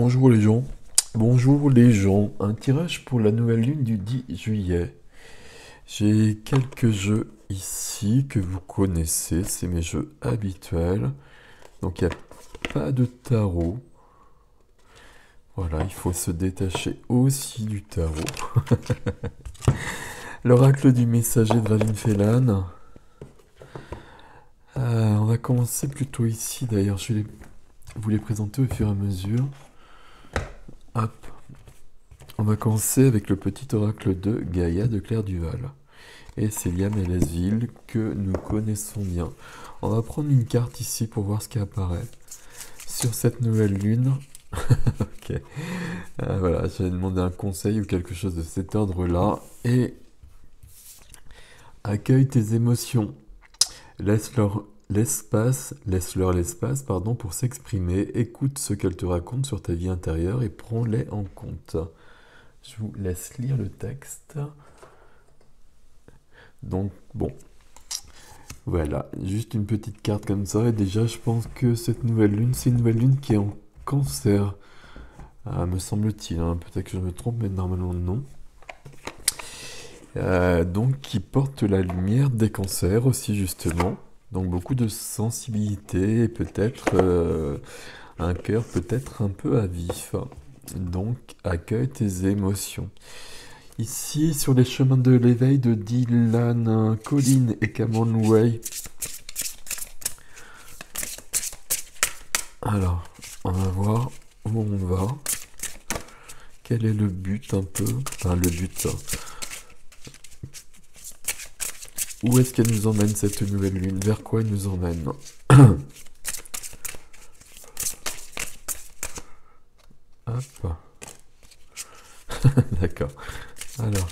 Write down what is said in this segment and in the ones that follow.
Bonjour les gens. Bonjour les gens. Un tirage pour la nouvelle lune du 10 juillet. J'ai quelques jeux ici que vous connaissez. C'est mes jeux habituels. Donc il n'y a pas de tarot. Voilà, il faut se détacher aussi du tarot. L'oracle du messager de Ravin Félan. On va commencer plutôt ici d'ailleurs. Je vais vous les présenter au fur et à mesure. Hop. On va commencer avec le petit oracle de Gaïa de Claire Duval. Et Célia Mélesville que nous connaissons bien. On va prendre une carte ici pour voir ce qui apparaît sur cette nouvelle lune. Ok. Voilà, j'avais demandé un conseil ou quelque chose de cet ordre-là. Et accueille tes émotions. Laisse-leur l'espace, pardon, pour s'exprimer. Écoute ce qu'elles te racontent sur ta vie intérieure et prends-les en compte. Je vous laisse lire le texte. Donc, bon. Voilà, juste une petite carte comme ça. Et déjà, je pense que cette nouvelle lune, c'est une nouvelle lune qui est en cancer. Me semble-t-il. Hein. Peut-être que je me trompe, mais normalement non. Donc, qui porte la lumière des cancers aussi, justement. Donc, beaucoup de sensibilité et peut-être un cœur peut-être un peu à vif. Donc, accueille tes émotions. Ici, sur les chemins de l'éveil de Dylan Collin et Cameron Way. Alors, on va voir où on va. Quel est le but un peu? Enfin, le but. Où est-ce qu'elle nous emmène cette nouvelle lune? Vers quoi elle nous emmène? Hop. D'accord. Alors.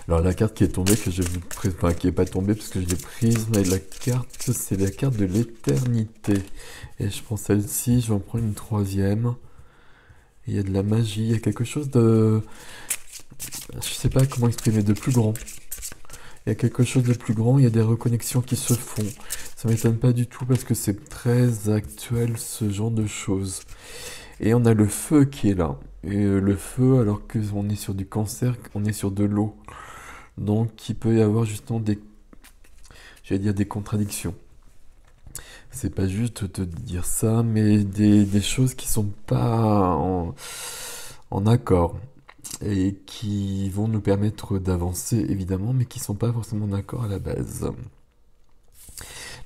Alors la carte qui est tombée, que je vous enfin, qui est pas tombée parce que je l'ai prise, mais la carte, c'est la carte de l'éternité. Et je prends celle-ci, je vais en prendre une troisième. Il y a de la magie, il y a quelque chose de... Je sais pas comment exprimer, de plus grand. Il y a quelque chose de plus grand, il y a des reconnexions qui se font. Ça m'étonne pas du tout parce que c'est très actuel ce genre de choses. Et on a le feu qui est là. Et le feu, alors qu'on est sur du cancer, on est sur de l'eau. Donc il peut y avoir justement j'allais dire des contradictions. C'est pas juste de dire ça, mais des choses qui sont pas en accord et qui vont nous permettre d'avancer évidemment, mais qui sont pas forcément en accord à la base.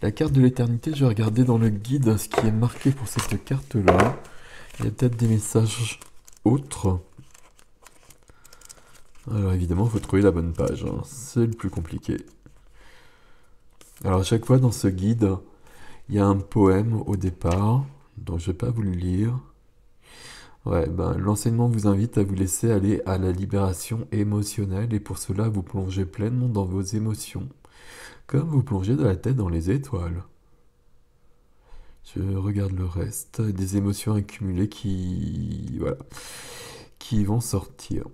La carte de l'éternité, je vais regarder dans le guide ce qui est marqué pour cette carte-là. Il y a peut-être des messages autres. Alors évidemment, il faut trouver la bonne page, hein. C'est le plus compliqué. Alors à chaque fois dans ce guide, il y a un poème au départ, donc je ne vais pas vous le lire. Ouais, l'enseignement vous invite à vous laisser aller à la libération émotionnelle et pour cela vous plongez pleinement dans vos émotions, comme vous plongez de la tête dans les étoiles. Je regarde le reste, des émotions accumulées voilà, qui vont sortir.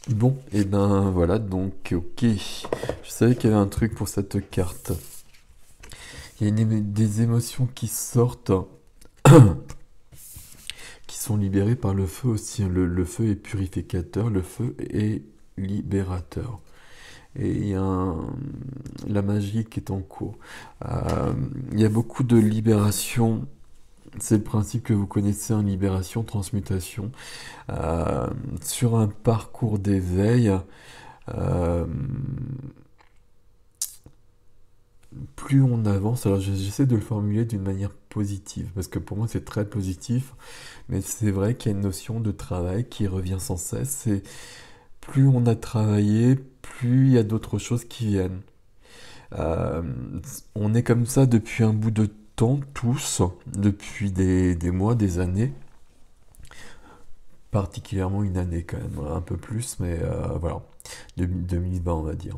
Bon, et voilà, donc ok. Je savais qu'il y avait un truc pour cette carte. Il y a des émotions qui sortent, qui sont libérées par le feu aussi. Le feu est purificateur, le feu est libérateur. Et il y a la magie qui est en cours. Il y a beaucoup de libération. C'est le principe que vous connaissez en libération, transmutation. Sur un parcours d'éveil, plus on avance, alors j'essaie de le formuler d'une manière positive, parce que pour moi c'est très positif, mais c'est vrai qu'il y a une notion de travail qui revient sans cesse, et plus on a travaillé, plus il y a d'autres choses qui viennent. Euh, on est comme ça depuis un bout de temps, tous, depuis des mois, des années, particulièrement une année quand même, un peu plus, mais voilà, 2020 on va dire.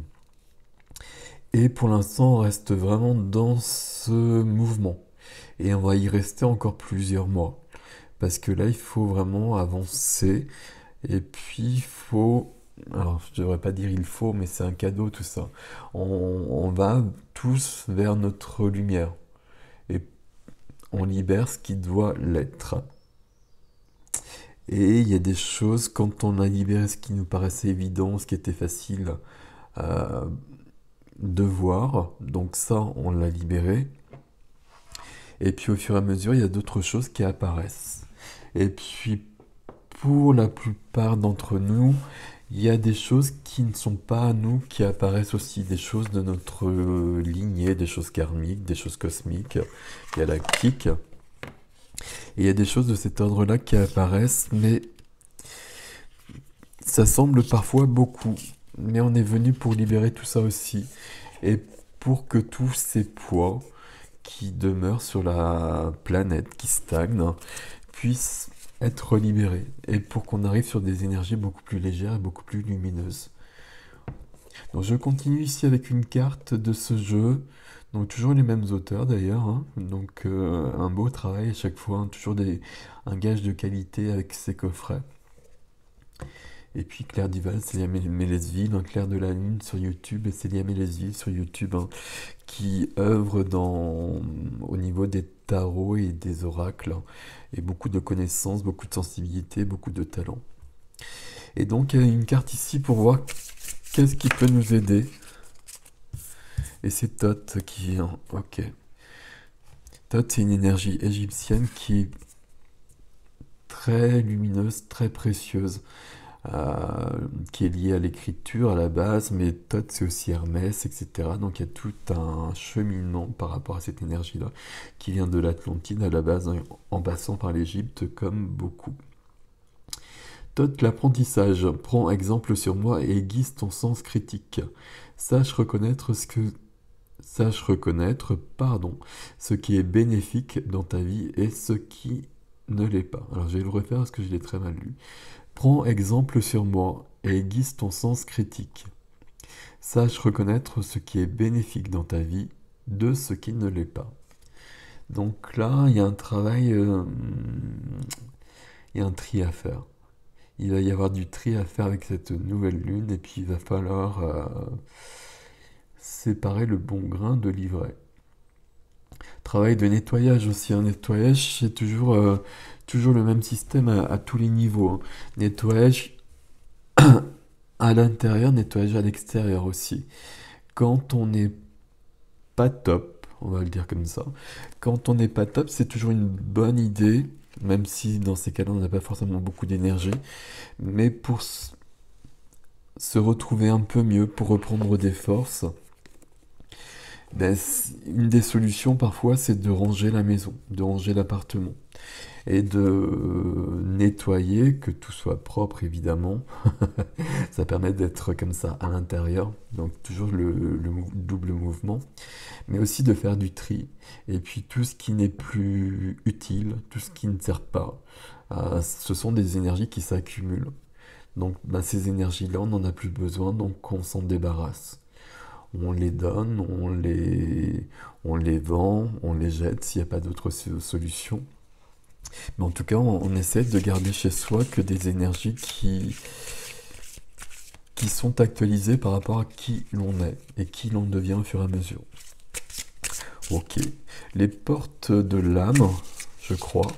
Et pour l'instant, on reste vraiment dans ce mouvement. Et on va y rester encore plusieurs mois. Parce que là, il faut vraiment avancer. Et puis, il faut Alors, je devrais pas dire il faut, mais c'est un cadeau tout ça. On va tous vers notre lumière et on libère ce qui doit l'être. Et il y a des choses, quand on a libéré ce qui nous paraissait évident, ce qui était facile euh, de voir, donc ça, on l'a libéré. Et puis au fur et à mesure, il y a d'autres choses qui apparaissent. Et puis pour la plupart d'entre nous, il y a des choses qui ne sont pas à nous qui apparaissent aussi, des choses de notre lignée, des choses karmiques, des choses cosmiques, galactiques. Et il y a des choses de cet ordre-là qui apparaissent, mais ça semble parfois beaucoup. Mais on est venu pour libérer tout ça aussi. Et pour que tous ces poids qui demeurent sur la planète, qui stagnent, puissent être libérés. Et pour qu'on arrive sur des énergies beaucoup plus légères et beaucoup plus lumineuses. Donc je continue ici avec une carte de ce jeu. Donc toujours les mêmes auteurs d'ailleurs, hein. Donc un beau travail à chaque fois, hein. Toujours un gage de qualité avec ces coffrets. Et puis Claire Duval, Célia Mélesville, Claire de la Lune sur YouTube et Célia Mélesville sur YouTube, hein, qui œuvrent au niveau des tarots et des oracles, hein, et beaucoup de connaissances, beaucoup de sensibilité, beaucoup de talent. Et donc il y a une carte ici pour voir qu'est-ce qui peut nous aider. Et c'est Thoth qui vient. Ok. Thoth, c'est une énergie égyptienne qui est très lumineuse, très précieuse, qui est liée à l'écriture à la base, mais Thoth, c'est aussi Hermès, etc. Donc il y a tout un cheminement par rapport à cette énergie-là, qui vient de l'Atlantide à la base, en passant par l'Égypte, comme beaucoup. Thoth, l'apprentissage. Prends exemple sur moi et aiguise ton sens critique. Sache reconnaître ce qui est bénéfique dans ta vie et ce qui ne l'est pas. Alors je vais le refaire parce que je l'ai très mal lu. Prends exemple sur moi et aiguise ton sens critique. Sache reconnaître ce qui est bénéfique dans ta vie de ce qui ne l'est pas. Donc là, il y a un travail, il y a un tri à faire. Il va y avoir du tri à faire avec cette nouvelle lune et puis il va falloir séparer le bon grain de l'ivraie. Travail de nettoyage aussi. Un nettoyage, c'est toujours le même système à tous les niveaux, hein. Nettoyage à l'intérieur, nettoyage à l'extérieur aussi. Quand on n'est pas top, on va le dire comme ça, quand on n'est pas top, c'est toujours une bonne idée, même si dans ces cas-là, on n'a pas forcément beaucoup d'énergie, mais pour se retrouver un peu mieux, pour reprendre des forces, ben, une des solutions parfois, c'est de ranger la maison, de ranger l'appartement et de nettoyer, que tout soit propre évidemment. Ça permet d'être comme ça à l'intérieur, donc toujours le double mouvement, mais aussi de faire du tri. Et puis tout ce qui n'est plus utile, tout ce qui ne sert pas, ce sont des énergies qui s'accumulent. Donc ben, ces énergies-là, on n'en a plus besoin, donc on s'en débarrasse. On les donne, on les vend, on les jette s'il n'y a pas d'autre solution. Mais en tout cas, on essaie de garder chez soi que des énergies qui sont actualisées par rapport à qui l'on est et qui l'on devient au fur et à mesure. Ok. Les portes de l'âme, je crois,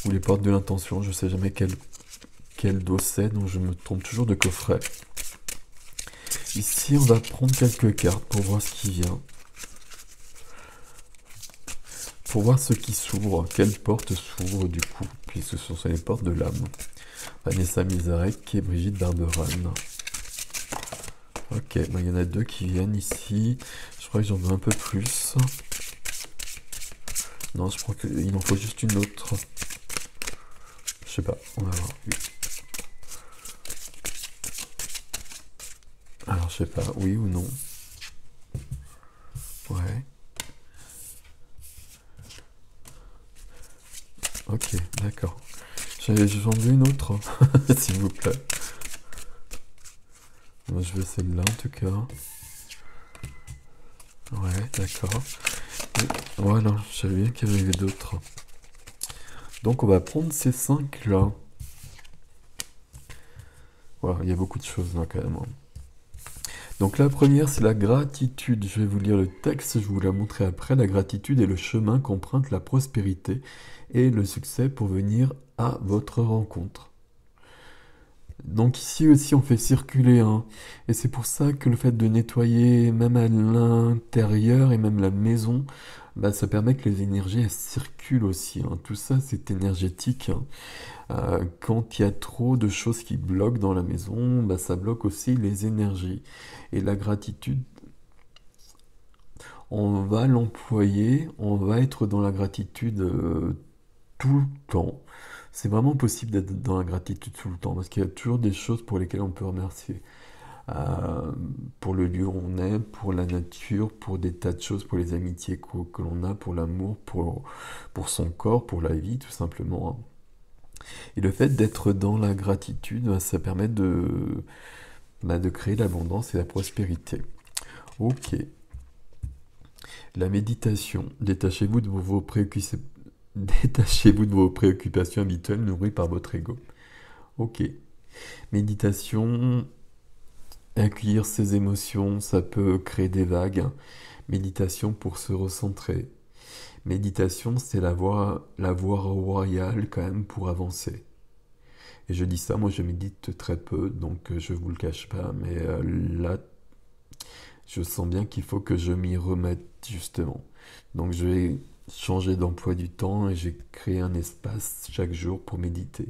ou les portes de l'intention, je ne sais jamais quel dos c'est, donc je me trompe toujours de coffret. Ici, on va prendre quelques cartes pour voir ce qui vient. Pour voir ce qui s'ouvre, quelles portes s'ouvrent du coup, puisque ce sont les portes de l'âme. Vanessa Mizarek et Brigitte Barberan. Ok, il y en a deux qui viennent ici. Je crois que j'en veux un peu plus. Non, je crois qu'il en faut juste une autre. Je sais pas, on va voir. Alors, je sais pas, oui ou non. Ouais. Ok, d'accord. J'en veux une autre, s'il vous plaît. Moi, je veux celle-là, en tout cas. Ouais, d'accord. Voilà, je savais bien qu'il y en avait d'autres. Donc, on va prendre ces 5-là. Voilà, il y a beaucoup de choses là quand même, hein. Donc la première, c'est la gratitude. Je vais vous lire le texte, je vais vous la montrer après. La gratitude est le chemin qu'emprunte la prospérité et le succès pour venir à votre rencontre. Donc ici aussi on fait circuler, hein. Et c'est pour ça que le fait de nettoyer même à l'intérieur et même la maison, bah, ça permet que les énergies elles circulent aussi, hein. Tout ça c'est énergétique, hein. Quand il y a trop de choses qui bloquent dans la maison, bah, ça bloque aussi les énergies. Et la gratitude, on va l'employer, on va être dans la gratitude tout le temps. C'est vraiment possible d'être dans la gratitude tout le temps, parce qu'il y a toujours des choses pour lesquelles on peut remercier. Euh, pour le lieu où on est, pour la nature, pour des tas de choses, pour les amitiés que l'on a, pour l'amour, pour son corps, pour la vie, tout simplement, hein. Et le fait d'être dans la gratitude, bah, ça permet de créer l'abondance et la prospérité. Ok. La méditation. Détachez-vous de vos préoccupations. Détachez-vous de vos préoccupations habituelles nourries par votre ego. Ok. Méditation, accueillir ses émotions, ça peut créer des vagues. Méditation pour se recentrer. Méditation, c'est la voie royale quand même pour avancer. Et je dis ça, moi je médite très peu, donc je vous le cache pas, mais là, je sens bien qu'il faut que je m'y remette justement. Donc je vais changer d'emploi du temps et j'ai créé un espace chaque jour pour méditer.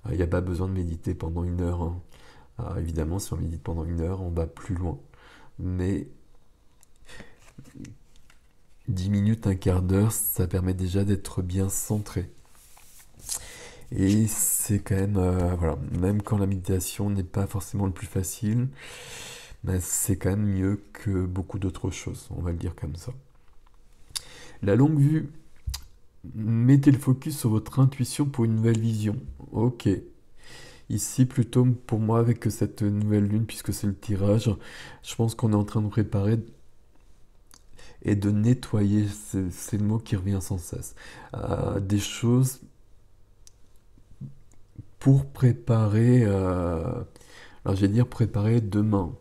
Il n'y a pas besoin de méditer pendant 1 heure, hein. Évidemment, si on médite pendant 1 heure, on va plus loin. Mais 10 minutes, un quart d'heure, ça permet déjà d'être bien centré. Et c'est quand même, voilà, même quand la méditation n'est pas forcément le plus facile, ben, c'est quand même mieux que beaucoup d'autres choses, on va le dire comme ça. La longue vue, mettez le focus sur votre intuition pour une nouvelle vision. Ok. Ici, plutôt pour moi, avec cette nouvelle lune, puisque c'est le tirage, je pense qu'on est en train de préparer et de nettoyer, c'est le mot qui revient sans cesse, des choses pour préparer, alors je vais dire préparer demain.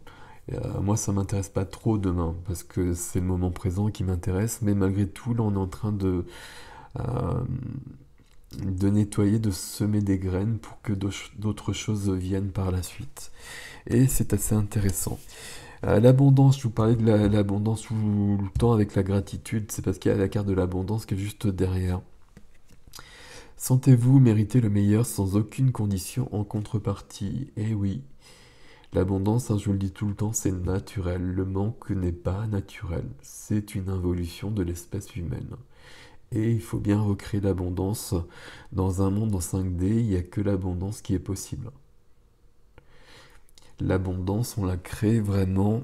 Moi, ça m'intéresse pas trop demain, parce que c'est le moment présent qui m'intéresse, mais malgré tout, là, on est en train euh, de nettoyer, de semer des graines pour que d'autres choses viennent par la suite. Et c'est assez intéressant. L'abondance, je vous parlais de l'abondance tout le temps avec la gratitude, c'est parce qu'il y a la carte de l'abondance qui est juste derrière. Sentez-vous mériter le meilleur sans aucune condition en contrepartie. Eh oui, l'abondance, hein, je vous le dis tout le temps, c'est naturel. Le manque n'est pas naturel. C'est une involution de l'espèce humaine. Et il faut bien recréer l'abondance. Dans un monde en 5D, il n'y a que l'abondance qui est possible. L'abondance, on la crée vraiment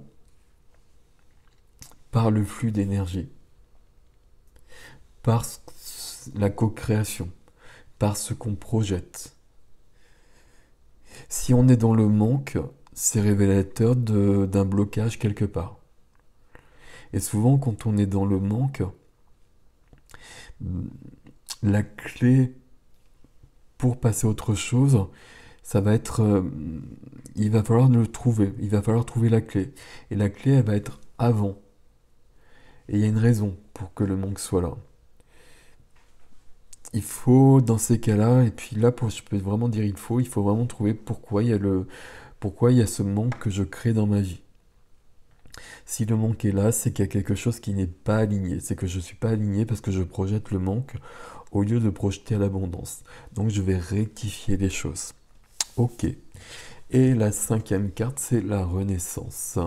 par le flux d'énergie, par la co-création, par ce qu'on projette. Si on est dans le manque, c'est révélateur d'un blocage quelque part. Et souvent, quand on est dans le manque, la clé pour passer à autre chose, ça va être, il va falloir le trouver, il va falloir trouver la clé. Et la clé, elle va être avant. Et il y a une raison pour que le manque soit là. Il faut, dans ces cas-là, et puis là, je peux vraiment dire il faut vraiment trouver pourquoi il y a ce manque que je crée dans ma vie. Si le manque est là, c'est qu'il y a quelque chose qui n'est pas aligné. C'est que je ne suis pas aligné parce que je projette le manque au lieu de projeter l'abondance. Donc je vais rectifier les choses. Ok. Et la 5e carte, c'est la renaissance.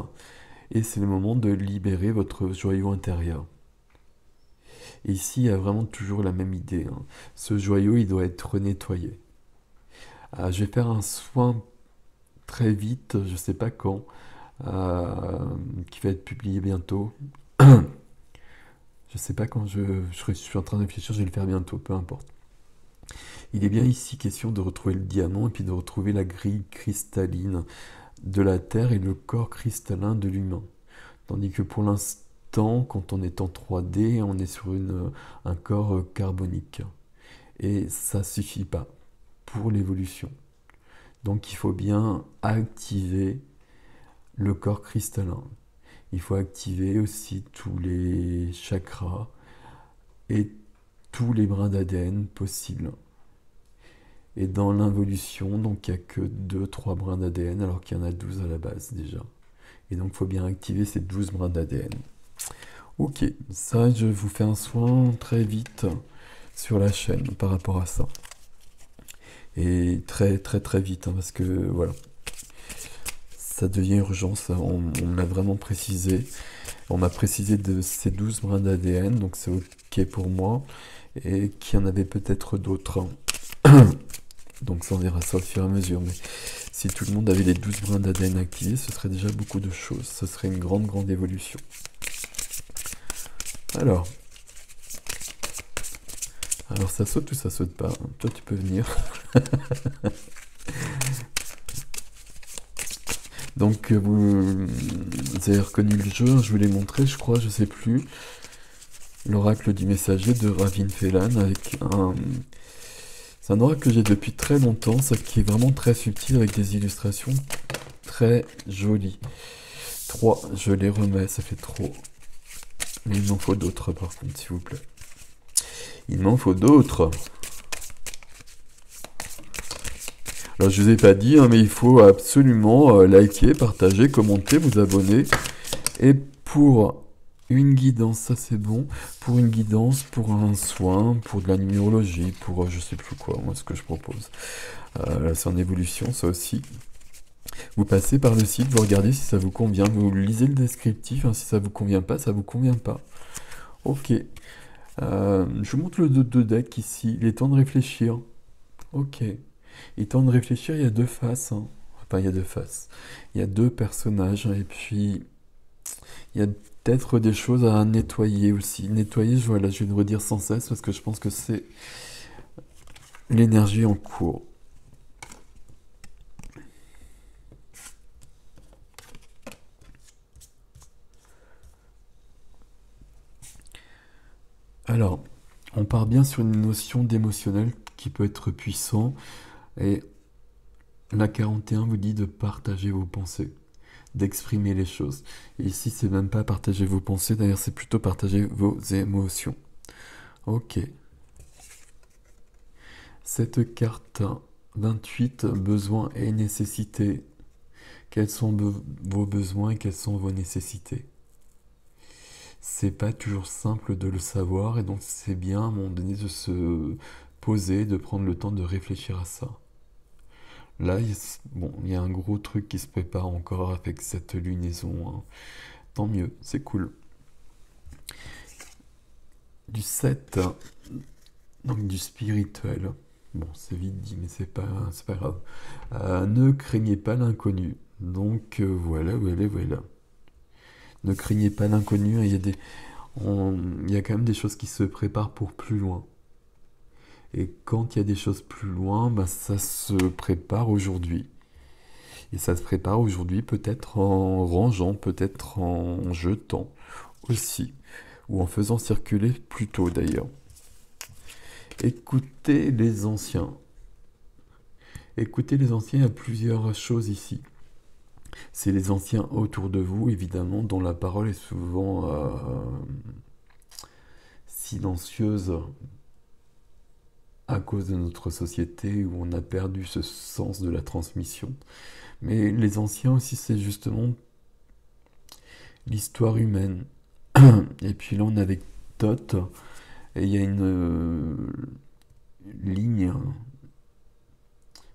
Et c'est le moment de libérer votre joyau intérieur. Et ici, il y a vraiment toujours la même idée, hein. Ce joyau, il doit être nettoyé. Je vais faire un soin très vite, je ne sais pas quand, qui va être publié bientôt. Je sais pas quand je suis en train de réfléchir, je vais le faire bientôt, peu importe. Il est bien ici question de retrouver le diamant et puis de retrouver la grille cristalline de la Terre et le corps cristallin de l'humain. Tandis que pour l'instant, quand on est en 3D, on est sur un corps carbonique. Et ça suffit pas pour l'évolution. Donc il faut bien activer le corps cristallin. Il faut activer aussi tous les chakras et tous les brins d'ADN possibles. Et dans l'involution, donc il n'y a que 2-3 brins d'ADN alors qu'il y en a 12 à la base déjà. Et donc il faut bien activer ces 12 brins d'ADN. Ok, ça je vous fais un soin très vite sur la chaîne par rapport à ça. Et très très très vite, hein, parce que voilà, ça devient urgent, ça, on a vraiment précisé. On m'a précisé de ces 12 brins d'ADN, donc c'est ok pour moi, et qu'il y en avait peut-être d'autres. Donc ça, on verra ça au fur et à mesure, mais si tout le monde avait les 12 brins d'ADN activés, ce serait déjà beaucoup de choses, ce serait une grande grande évolution. Alors ça saute ou ça saute pas? Toi tu peux venir. Donc vous avez reconnu le jeu, je vous l'ai montré je crois, je sais plus. L'oracle du messager de Ravin Phelan avec un... C'est un oracle que j'ai depuis très longtemps, ça qui est vraiment très subtil avec des illustrations très jolies. 3, je les remets, ça fait trop. Mais il m'en faut d'autres par contre, s'il vous plaît. Il m'en faut d'autres. Alors je vous ai pas dit, hein, mais il faut absolument liker, partager, commenter, vous abonner. Et pour une guidance, ça c'est bon. Pour une guidance, pour un soin, pour de la numérologie, pour je sais plus quoi, moi ce que je propose. C'est en évolution, ça aussi. Vous passez par le site, vous regardez si ça vous convient, vous lisez le descriptif, hein, si ça vous convient pas, ça vous convient pas. Ok. Je vous montre le 2 deck ici, il est temps de réfléchir. Ok. Il est temps de réfléchir, il y a 2 faces. Hein. Enfin, il y a 2 faces. Il y a 2 personnages, et puis il y a peut-être des choses à nettoyer aussi. Nettoyer, voilà, je vais le redire sans cesse parce que je pense que c'est l'énergie en cours. Alors, on part bien sur une notion d'émotionnel qui peut être puissant. Et la 41 vous dit de partager vos pensées, d'exprimer les choses. Et ici, c'est même pas partager vos pensées, d'ailleurs, c'est plutôt partager vos émotions. Ok. Cette carte 28, besoins et nécessités. Quels sont vos besoins et quelles sont vos nécessités? C'est pas toujours simple de le savoir et donc c'est bien à un moment donné de se poser, de prendre le temps de réfléchir à ça. Là, il y a un gros truc qui se prépare encore avec cette lunaison. Hein. Tant mieux, c'est cool. Du 7, donc du spirituel. Bon, c'est vite dit, mais c'est pas grave. Ne craignez pas l'inconnu. Donc voilà. Ne craignez pas l'inconnu. Il y a quand même des choses qui se préparent pour plus loin. Et quand il y a des choses plus loin, bah, ça se prépare aujourd'hui. Et ça se prépare aujourd'hui peut-être en rangeant, peut-être en jetant aussi. Ou en faisant circuler plus tôt d'ailleurs. Écoutez les anciens. Écoutez les anciens, il y a plusieurs choses ici. C'est les anciens autour de vous, évidemment, dont la parole est souvent silencieuse à cause de notre société où on a perdu ce sens de la transmission. Mais les anciens aussi, c'est justement l'histoire humaine. Et puis là, on est avec Thoth, et il y a une ligne,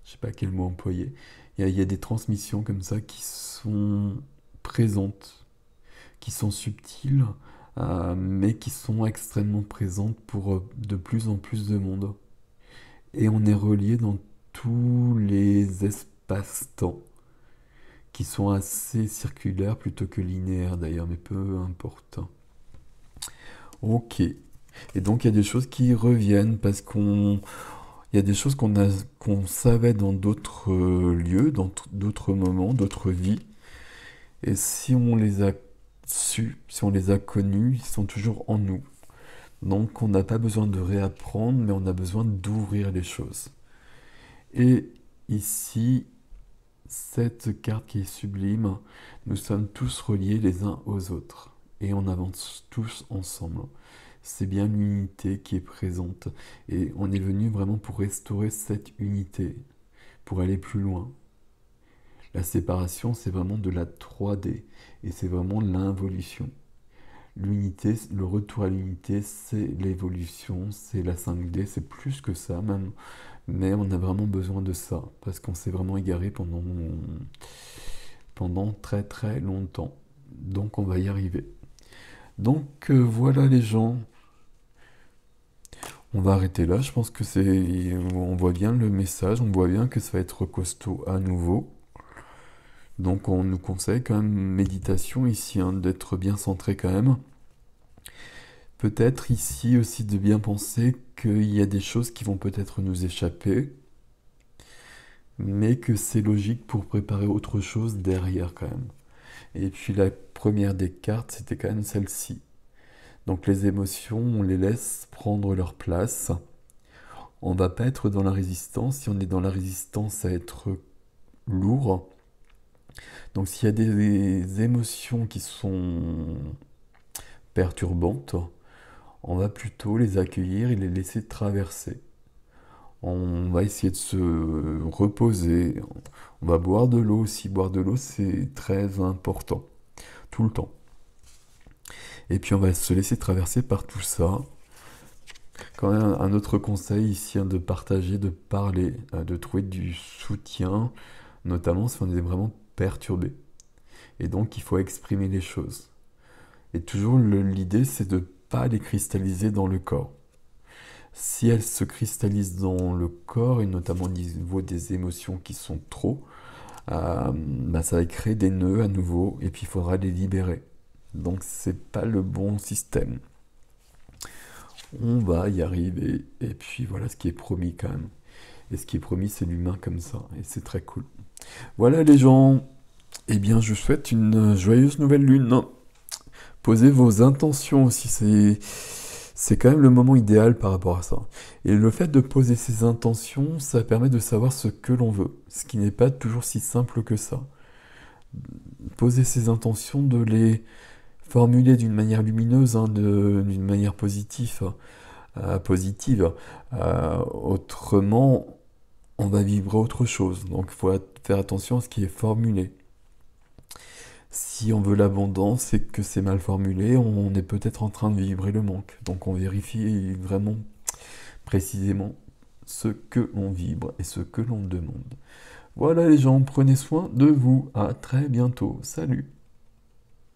je sais pas quel mot employer, il y a des transmissions comme ça qui sont présentes, qui sont subtiles, mais qui sont extrêmement présentes pour de plus en plus de monde. Et on est relié dans tous les espaces-temps, qui sont assez circulaires plutôt que linéaires d'ailleurs, mais peu importe. Ok. Et donc il y a des choses qui reviennent parce il y a des choses qu'on savait dans d'autres lieux, dans d'autres moments, d'autres vies. Et si on les a su, si on les a connus, ils sont toujours en nous. Donc on n'a pas besoin de réapprendre, mais on a besoin d'ouvrir les choses. Et ici, cette carte qui est sublime. Nous sommes tous reliés les uns aux autres et on avance tous ensemble. C'est bien l'unité qui est présente et on est venu vraiment pour restaurer cette unité, pour aller plus loin. La séparation, c'est vraiment de la 3D et c'est vraiment l'involution. L'unité, le retour à l'unité, c'est l'évolution, c'est la 5D, c'est plus que ça même. Mais on a vraiment besoin de ça, parce qu'on s'est vraiment égaré pendant très très longtemps. Donc on va y arriver. Donc voilà les gens. On va arrêter là, je pense que c'est... On voit bien le message, on voit bien que ça va être costaud à nouveau. Donc on nous conseille quand même méditation ici, hein, d'être bien centré quand même. Peut-être ici aussi de bien penser qu'il y a des choses qui vont peut-être nous échapper, mais que c'est logique pour préparer autre chose derrière quand même. Et puis la première des cartes, c'était quand même celle-ci. Donc les émotions, on les laisse prendre leur place. On va pas être dans la résistance. Si on est dans la résistance, ça va être lourd. Donc s'il y a des émotions qui sont perturbantes, on va plutôt les accueillir et les laisser traverser. On va essayer de se reposer. On va boire de l'eau aussi. Boire de l'eau, c'est très important. Tout le temps. Et puis on va se laisser traverser par tout ça. Quand même un autre conseil ici, hein, de partager, de parler, de trouver du soutien, notamment si on est vraiment perturbé. Et donc il faut exprimer les choses. Et toujours l'idée, c'est de ne pas les cristalliser dans le corps. Si elles se cristallisent dans le corps, et notamment au niveau des émotions qui sont trop, ça va créer des nœuds à nouveau, et puis il faudra les libérer. Donc c'est pas le bon système. On va y arriver, et puis voilà ce qui est promis quand même. Et ce qui est promis, c'est l'humain comme ça, et c'est très cool. Voilà les gens, eh bien je vous souhaite une joyeuse nouvelle lune. Posez vos intentions aussi, c'est quand même le moment idéal par rapport à ça. Et le fait de poser ses intentions, ça permet de savoir ce que l'on veut, ce qui n'est pas toujours si simple que ça. Poser ses intentions, de les formuler d'une manière lumineuse, hein, d'une manière positive. Autrement, on va vibrer autre chose. Donc il faut faire attention à ce qui est formulé. Si on veut l'abondance et que c'est mal formulé, on est peut-être en train de vibrer le manque. Donc on vérifie vraiment précisément ce que l'on vibre et ce que l'on demande. Voilà les gens, prenez soin de vous. À très bientôt. Salut!